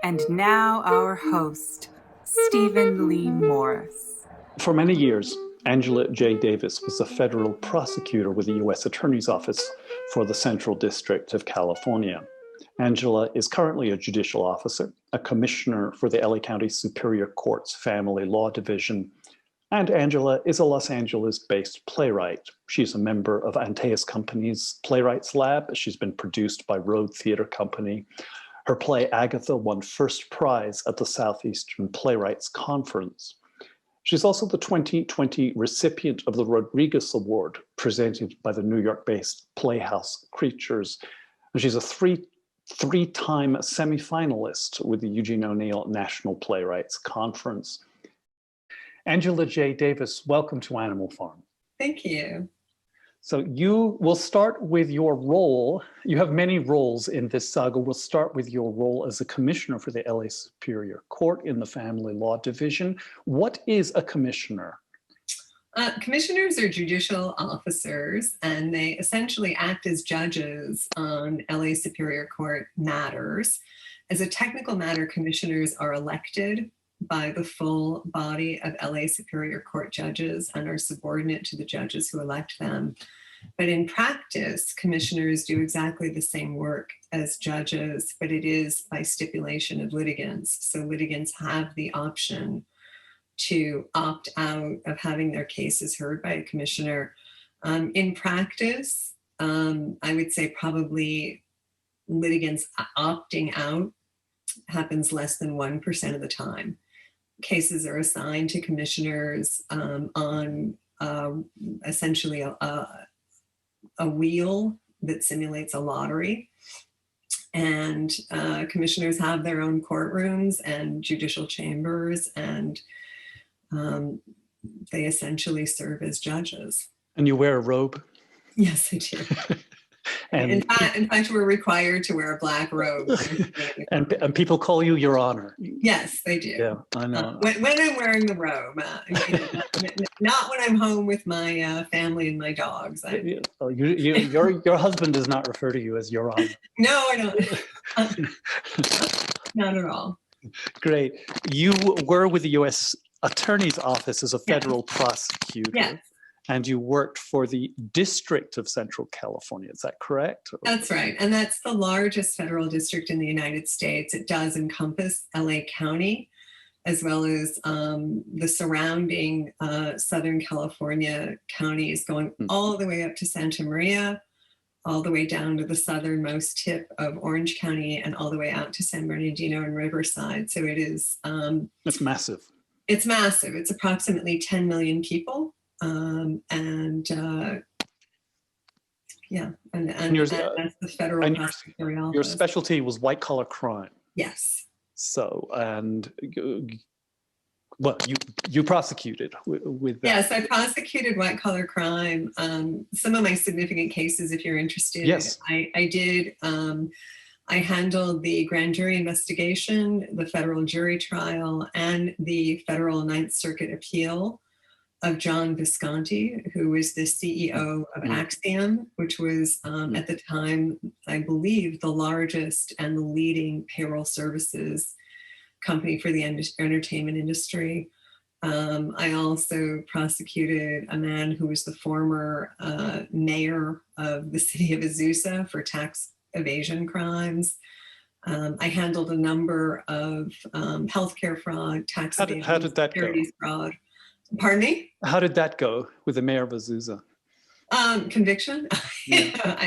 And now our host, Stephen Lee Morris. For many years, Angela J. Davis was a federal prosecutor with the U.S. Attorney's Office for the Central District of California. Angela is currently a judicial officer, a commissioner for the LA County Superior Court's Family Law Division, and Angela is a Los Angeles-based playwright. She's a member of Antaeus Company's Playwrights Lab. She's been produced by Road Theatre Company. Her play, Agatha, won first prize at the Southeastern Playwrights Conference. She's also the 2020 recipient of the Rodriguez Award, presented by the New York-based Playhouse Creatures. And she's a three-time semifinalist with the Eugene O'Neill National Playwrights Conference. Angela J. Davis, welcome to Animal Farm. Thank you. So you will start with your role. You have many roles in this saga. We'll start with your role as a commissioner for the LA Superior Court in the Family Law Division. What is a commissioner? Commissioners are judicial officers, and they essentially act as judges on LA Superior Court matters. As a technical matter, commissioners are elected by the full body of LA Superior Court judges and are subordinate to the judges who elect them. But in practice, commissioners do exactly the same work as judges, but it is by stipulation of litigants. So litigants have the option to opt out of having their cases heard by a commissioner. In practice, I would say probably litigants opting out happens less than 1% of the time. Cases are assigned to commissioners on essentially a wheel that simulates a lottery. And commissioners have their own courtrooms and judicial chambers, and they essentially serve as judges. And you wear a robe? Yes, I do. And in fact, we're required to wear a black robe. and people call you Your Honor. Yes, they do. Yeah, I know. When I'm wearing the robe, not when I'm home with my family and my dogs. Your husband does not refer to you as Your Honor. No, I don't. Not at all. Great. You were with the U.S. Attorney's Office as a federal prosecutor. Yes. And you worked for the District of Central California, is that correct? That's right, and that's the largest federal district in the United States. It does encompass LA County, as well as the surrounding Southern California counties, going all the way up to Santa Maria, all the way down to the southernmost tip of Orange County, and all the way out to San Bernardino and Riverside. So it is... it's massive. It's massive. It's approximately 10 million people. And that's the federal prosecutorial office. Your specialty was white collar crime. Yes. So, and well, you prosecuted with that. Yes, I prosecuted white collar crime. Some of my significant cases, if you're interested. Yes. I did. I handled the grand jury investigation, the federal jury trial, and the federal Ninth Circuit appeal of John Visconti, who was the CEO of Axiom, which was at the time, I believe, the largest and the leading payroll services company for the entertainment industry. I also prosecuted a man who was the former mayor of the city of Azusa for tax evasion crimes. I handled a number of healthcare fraud, tax evasion, how did that securities go? fraud. Pardon me? How did that go with the mayor of Azusa? Conviction. Yeah.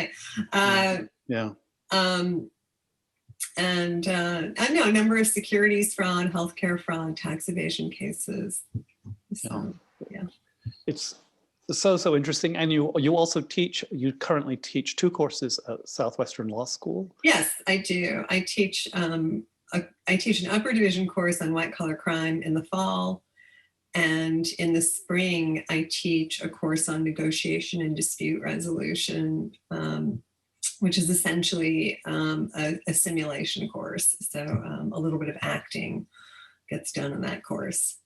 And I know a number of securities fraud, healthcare fraud, tax evasion cases. So, yeah. It's so interesting. And you also teach, you currently teach 2 courses at Southwestern Law School. Yes, I do. I teach an upper division course on white collar crime in the fall. And in the spring, I teach a course on negotiation and dispute resolution, which is essentially a simulation course. So a little bit of acting gets done in that course.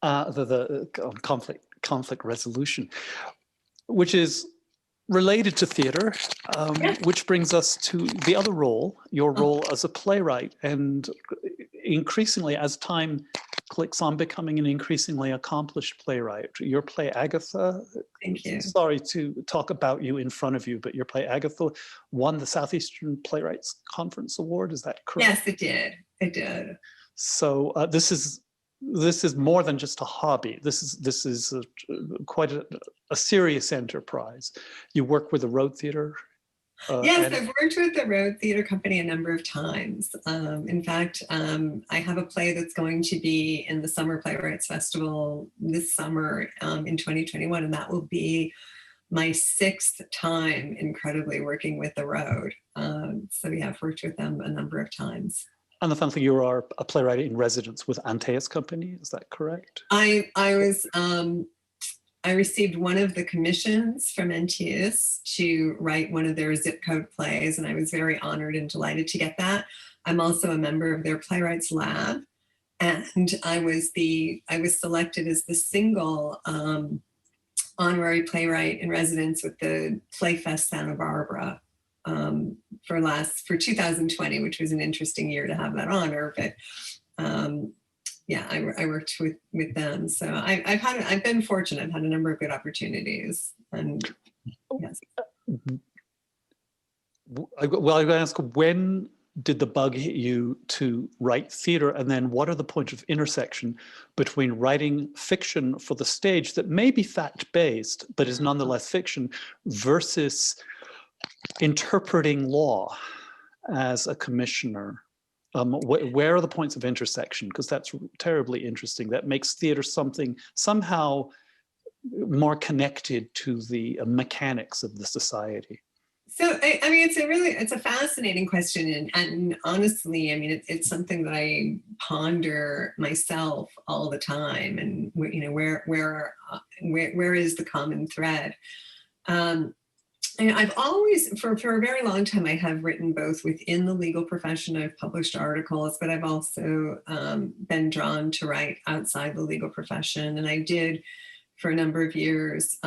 The conflict resolution, which is related to theatre, which brings us to the other role, your role as a playwright. And increasingly, as time clicks on becoming an increasingly accomplished playwright, your play Agatha, Thank you. sorry to talk about you in front of you, but your play Agatha won the Southeastern Playwrights Conference Award, is that correct? Yes, it did. It did. So this is more than just a hobby. This is quite a serious enterprise. You work with the Road Theatre. Yes, I've worked with the Road Theatre Company a number of times. In fact, I have a play that's going to be in the Summer Playwrights Festival this summer in 2021, and that will be my 6th time, incredibly, working with the Road. So yeah, I've worked with them a number of times. And the fun thing, you are a playwright in residence with Antaeus Company, is that correct? I received one of the commissions from Antaeus to write one of their zip code plays, and I was very honored and delighted to get that. I'm also a member of their Playwrights Lab, and I was selected as the single honorary playwright in residence with the Playfest Santa Barbara for 2020, which was an interesting year to have that honor. But yeah, I worked with them, so I've been fortunate. I've had a number of good opportunities, and yes. Well, I'm going to ask, when did the bug hit you to write theatre, and then what are the points of intersection between writing fiction for the stage that may be fact-based but is nonetheless fiction versus interpreting law as a commissioner? Where are the points of intersection? Because that's terribly interesting. That makes theatre something somehow more connected to the mechanics of the society. So, I mean, it's a fascinating question. And honestly, I mean, it's something that I ponder myself all the time. And, you know, where is the common thread? And I've always, for a very long time, I have written both within the legal profession. I've published articles, but I've also been drawn to write outside the legal profession. And I did, for a number of years,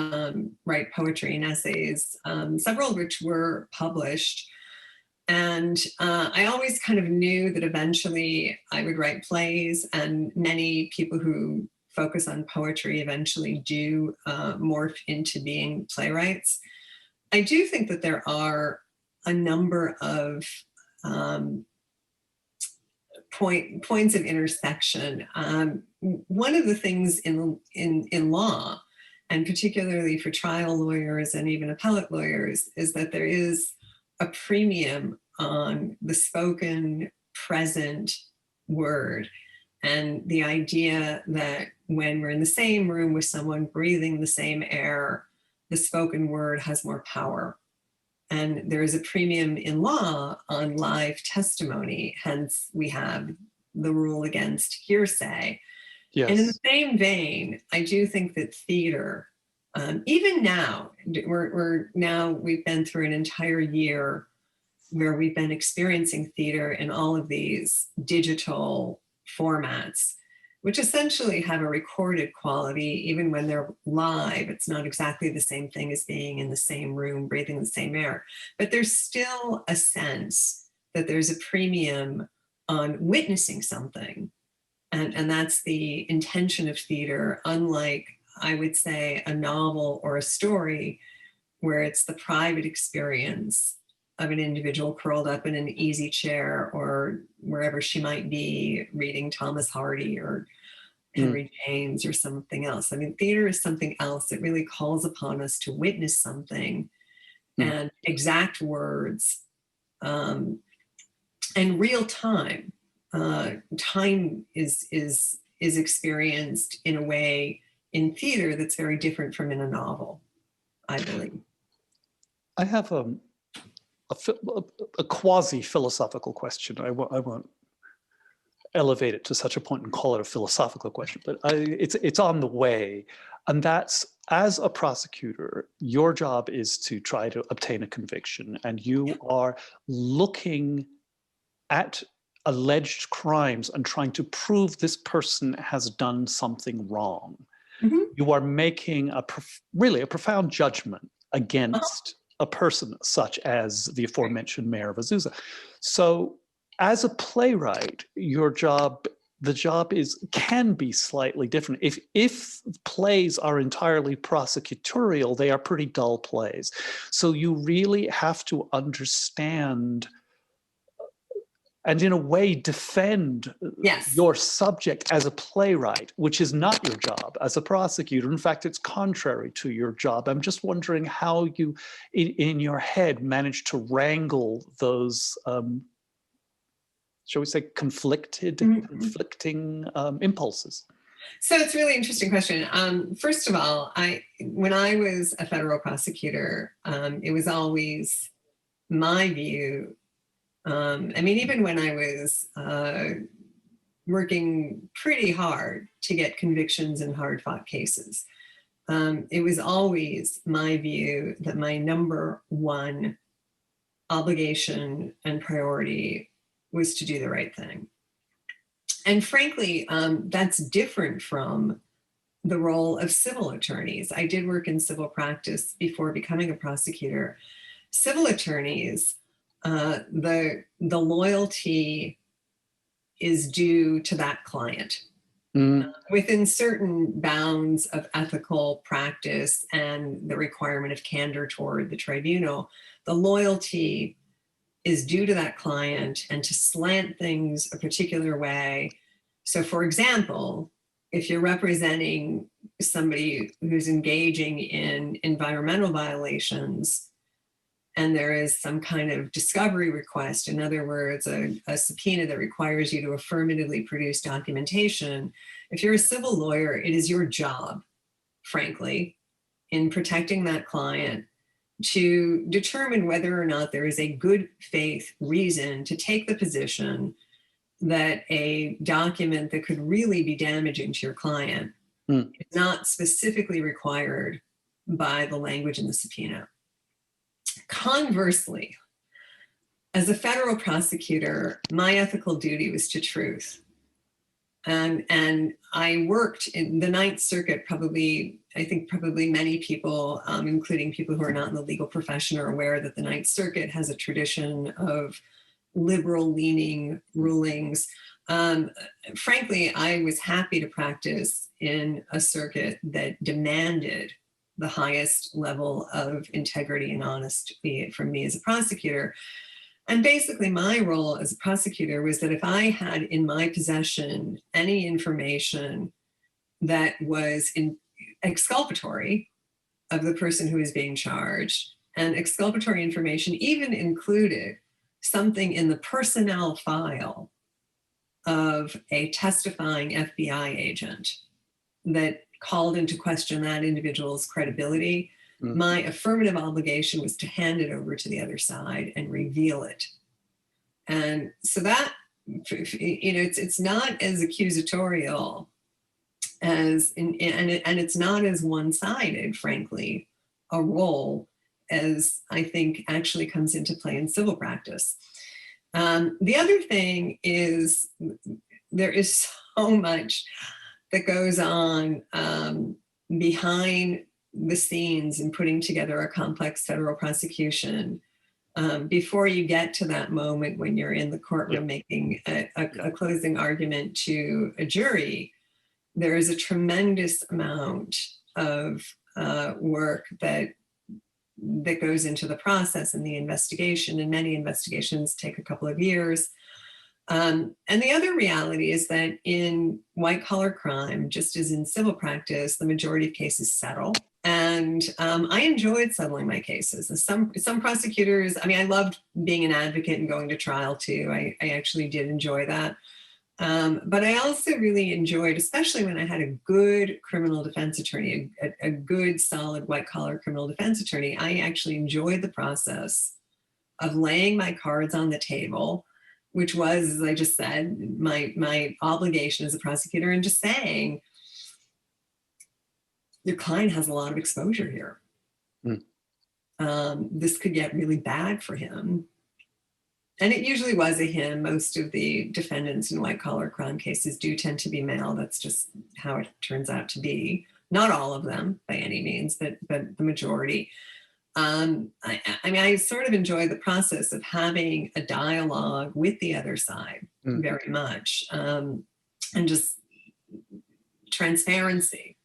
write poetry and essays, several of which were published. And I always kind of knew that eventually I would write plays, and many people who focus on poetry eventually do morph into being playwrights. I do think that there are a number of points of intersection. One of the things in law, and particularly for trial lawyers and even appellate lawyers, is that there is a premium on the spoken present word, and the idea that when we're in the same room with someone breathing the same air, the spoken word has more power. And there is a premium in law on live testimony, hence we have the rule against hearsay. Yes. And in the same vein, I do think that theater, even now, we've been through an entire year where we've been experiencing theater in all of these digital formats, which essentially have a recorded quality. Even when they're live, it's not exactly the same thing as being in the same room, breathing the same air. But there's still a sense that there's a premium on witnessing something. And that's the intention of theater, unlike, I would say, a novel or a story, where it's the private experience of an individual curled up in an easy chair or wherever she might be, reading Thomas Hardy or Henry James or something else. I mean, theater is something else. It really calls upon us to witness something, and exact words, and real time. Time is experienced in a way in theater that's very different from in a novel, I believe. I have a quasi-philosophical question. I won't elevate it to such a point and call it a philosophical question, but it's on the way. And that's, as a prosecutor, your job is to try to obtain a conviction, and you are looking at alleged crimes and trying to prove this person has done something wrong. Mm-hmm. You are making really a profound judgment against a person such as the aforementioned mayor of Azusa. So as a playwright, the job can be slightly different. If plays are entirely prosecutorial, they are pretty dull plays. So you really have to understand and in a way defend your subject as a playwright, which is not your job as a prosecutor. In fact, it's contrary to your job. I'm just wondering how you, in your head, manage to wrangle those, shall we say, conflicting impulses. So it's a really interesting question. First of all, when I was a federal prosecutor, it was always my view. Even when I was working pretty hard to get convictions in hard-fought cases, it was always my view that my number one obligation and priority was to do the right thing. And frankly, that's different from the role of civil attorneys. I did work in civil practice before becoming a prosecutor. Civil attorneys, the loyalty is due to that client within certain bounds of ethical practice and the requirement of candor toward the tribunal. The loyalty is due to that client and to slant things a particular way. So for example, if you're representing somebody who's engaging in environmental violations, and there is some kind of discovery request, in other words, a subpoena that requires you to affirmatively produce documentation, if you're a civil lawyer, it is your job, frankly, in protecting that client to determine whether or not there is a good faith reason to take the position that a document that could really be damaging to your client is not specifically required by the language in the subpoena. Conversely, as a federal prosecutor, my ethical duty was to truth. And I worked in the Ninth Circuit, probably many people, including people who are not in the legal profession, are aware that the Ninth Circuit has a tradition of liberal-leaning rulings. Frankly, I was happy to practice in a circuit that demanded the highest level of integrity and honesty from me as a prosecutor. And basically my role as a prosecutor was that if I had in my possession any information that was exculpatory of the person who is being charged, and exculpatory information even included something in the personnel file of a testifying FBI agent that called into question that individual's credibility, my affirmative obligation was to hand it over to the other side and reveal it. And so that, it's not as accusatorial as, and it's not as one-sided, frankly, a role as I think actually comes into play in civil practice. The other thing is there is so much that goes on behind the scenes in putting together a complex federal prosecution before you get to that moment when you're in the courtroom making a closing argument to a jury. There is a tremendous amount of work that goes into the process and the investigation, and many investigations take a couple of years. And the other reality is that in white-collar crime, just as in civil practice, the majority of cases settle. And I enjoyed settling my cases. Some prosecutors, I loved being an advocate and going to trial too. I actually did enjoy that. But I also really enjoyed, especially when I had a good criminal defense attorney, a good, solid white-collar criminal defense attorney, I actually enjoyed the process of laying my cards on the table, which was, as I just said, my obligation as a prosecutor, and just saying, your client has a lot of exposure here. This could get really bad for him. And it usually was a him. Most of the defendants in white-collar crime cases do tend to be male. That's just how it turns out to be. Not all of them by any means, but the majority. I mean, I sort of enjoy the process of having a dialogue with the other side very much, and just transparency.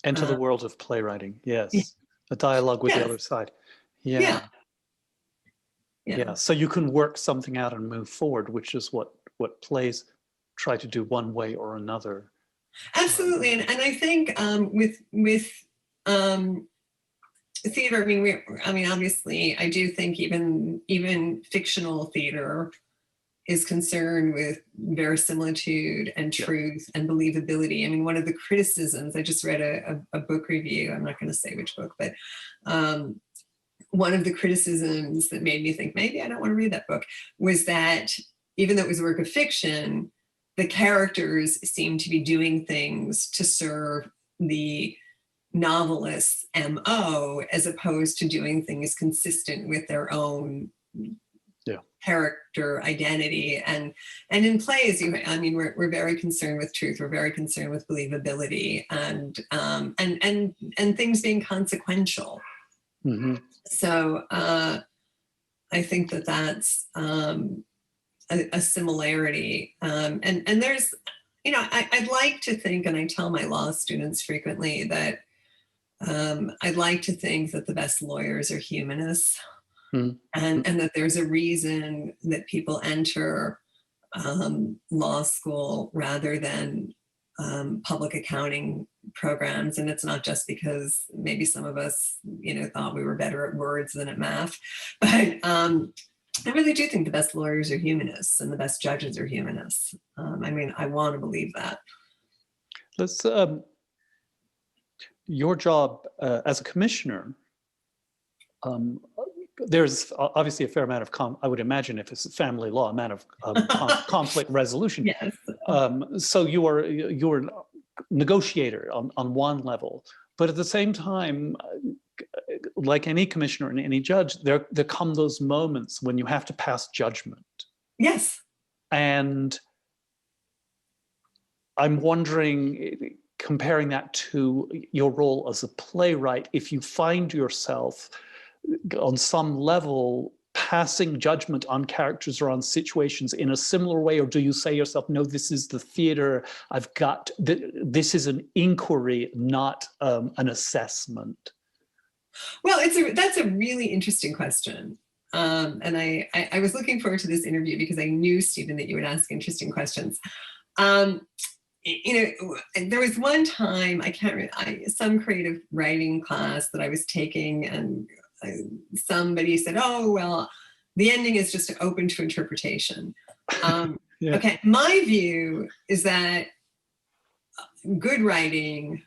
Enter the world of playwriting. Yeah. Yes, a dialogue with the other side. Yeah. So you can work something out and move forward, which is what plays try to do one way or another. Absolutely, and I think with theater, I mean, obviously, I do think even fictional theater is concerned with verisimilitude and truth and believability. I mean, one of the criticisms, I just read a book review, I'm not going to say which book, but one of the criticisms that made me think, maybe I don't want to read that book, was that even though it was a work of fiction, the characters seemed to be doing things to serve the novelist's MO, as opposed to doing things consistent with their own character identity. And in plays, I mean, we're very concerned with truth. We're very concerned with believability and things being consequential. So I think that's a similarity. And there's, I'd like to think, and I tell my law students frequently that I'd like to think that the best lawyers are humanists, and that there's a reason that people enter law school rather than public accounting programs. And it's not just because maybe some of us, thought we were better at words than at math, but I really do think the best lawyers are humanists and the best judges are humanists. I mean, I want to believe that. Let's. Your job as a commissioner, there's obviously a fair amount of, I would imagine, if it's a family law, amount of conflict resolution. Yes. So you're a negotiator on one level, but at the same time, like any commissioner and any judge, there come those moments when you have to pass judgment. Yes. And I'm wondering, comparing that to your role as a playwright, if you find yourself on some level passing judgment on characters or on situations in a similar way, or do you say yourself, no, this is the theater, this is an inquiry, not an assessment? Well, that's a really interesting question. And I was looking forward to this interview because I knew, Stephen, that you would ask interesting questions. There was one time, I can't remember, some creative writing class that I was taking, and somebody said, oh, well, the ending is just open to interpretation. Okay, my view is that good writing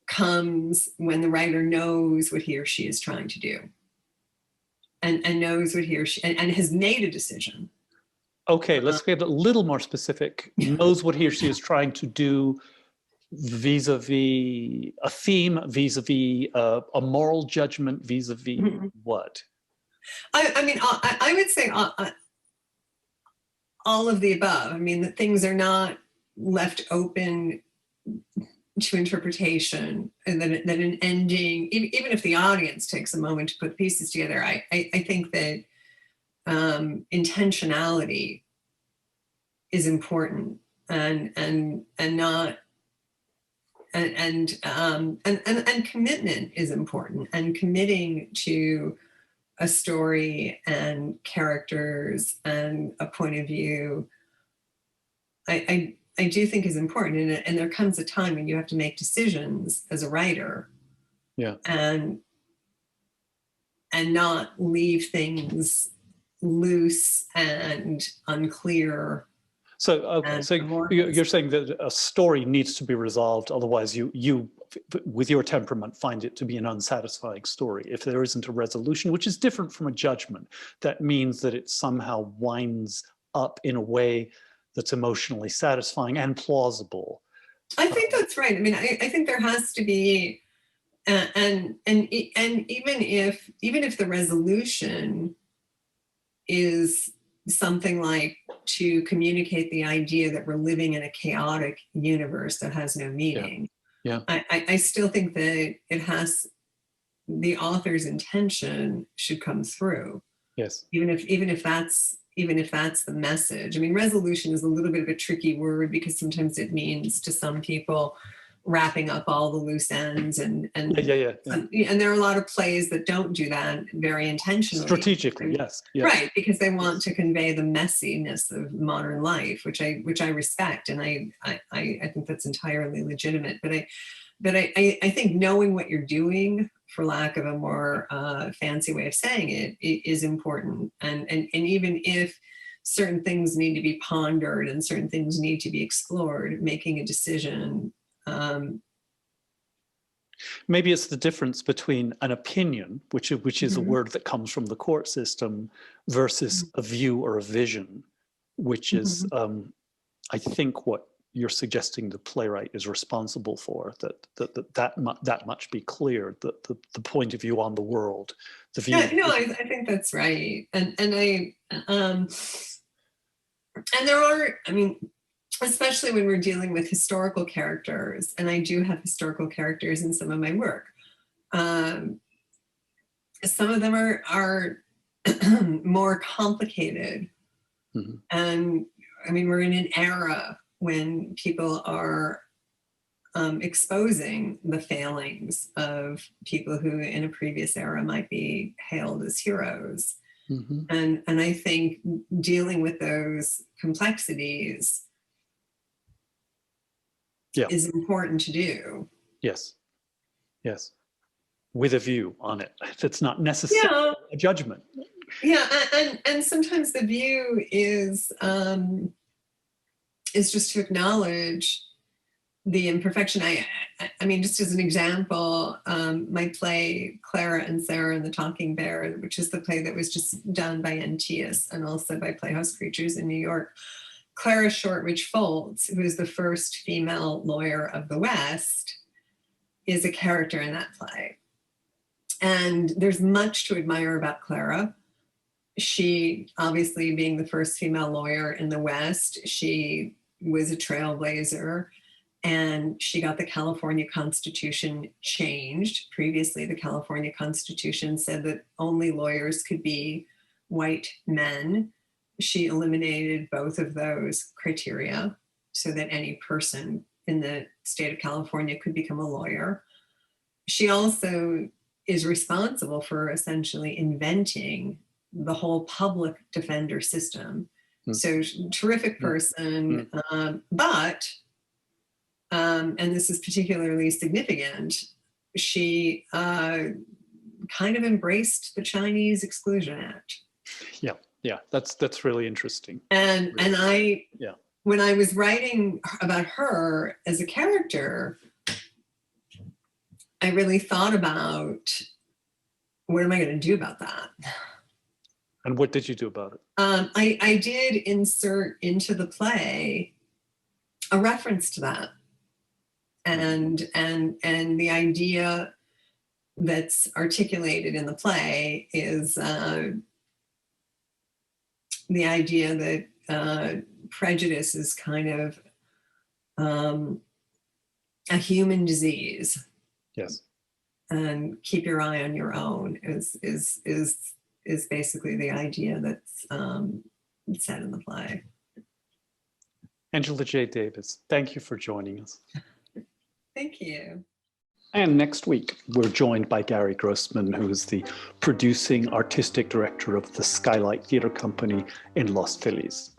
comes when the writer knows what he or she is trying to do, and knows what he or she, and has made a decision. Okay, let's get a little more specific. Knows what he or she is trying to do vis-a-vis a theme, vis-a-vis a moral judgment, vis-a-vis what? I mean, I would say all of the above. I mean, that things are not left open to interpretation, and that an ending, even if the audience takes a moment to put pieces together, I think that intentionality is important, and commitment is important, and committing to a story and characters and a point of view, I do think is important. And there comes a time when you have to make decisions as a writer, and not leave things loose and unclear. So you're saying that a story needs to be resolved, otherwise you with your temperament find it to be an unsatisfying story. If there isn't a resolution, which is different from a judgment, that means that it somehow winds up in a way that's emotionally satisfying and plausible. I think that's right. I mean, I think there has to be, and even if the resolution is something like to communicate the idea that we're living in a chaotic universe that has no meaning. I still think that it has the author's intention should come through. Yes. Even if that's the message. I mean, resolution is a little bit of a tricky word because sometimes it means to some people wrapping up all the loose ends and Yeah. and there are a lot of plays that don't do that very intentionally. Strategically, yes. Right, because they want to convey the messiness of modern life, which I respect, and I think that's entirely legitimate. But I think knowing what you're doing, for lack of a more fancy way of saying it, is important. And even if certain things need to be pondered and certain things need to be explored, making a decision. Maybe it's the difference between an opinion, which is a Mhm. word that comes from the court system, versus a view or a vision, which is, I think, what you're suggesting the playwright is responsible for. That much be clear. That the point of view on the world, the view. Yeah, no, I think that's right, and there are, I mean, especially when we're dealing with historical characters, and I do have historical characters in some of my work. Some of them are more complicated. Mm-hmm. And I mean, we're in an era when people are exposing the failings of people who in a previous era might be hailed as heroes. Mm-hmm. And I think dealing with those complexities is important to do. Yes. With a view on it. It's not necessarily a judgment. Yeah, and sometimes the view is just to acknowledge the imperfection. I mean, just as an example, my play Clara and Sarah and the Talking Bear, which is the play that was just done by NTS and also by Playhouse Creatures in New York. Clara Shortridge, who is the first female lawyer of the West, is a character in that play. And there's much to admire about Clara. She, obviously being the first female lawyer in the West, she was a trailblazer, and she got the California Constitution changed. Previously, the California Constitution said that only lawyers could be white men. She eliminated both of those criteria so that any person in the state of California could become a lawyer. She also is responsible for essentially inventing the whole public defender system. So terrific person, but, and this is particularly significant, she kind of embraced the Chinese Exclusion Act. Yeah, that's really interesting. And when I was writing about her as a character, I really thought about, what am I going to do about that? And what did you do about it? I did insert into the play a reference to that, and the idea that's articulated in the play is the idea that prejudice is kind of a human disease. Yes. And keep your eye on your own is basically the idea that's said in the play. Angela J. Davis, thank you for joining us. Thank you. And next week, we're joined by Gary Grossman, who is the producing artistic director of the Skylight Theatre Company in Los Feliz.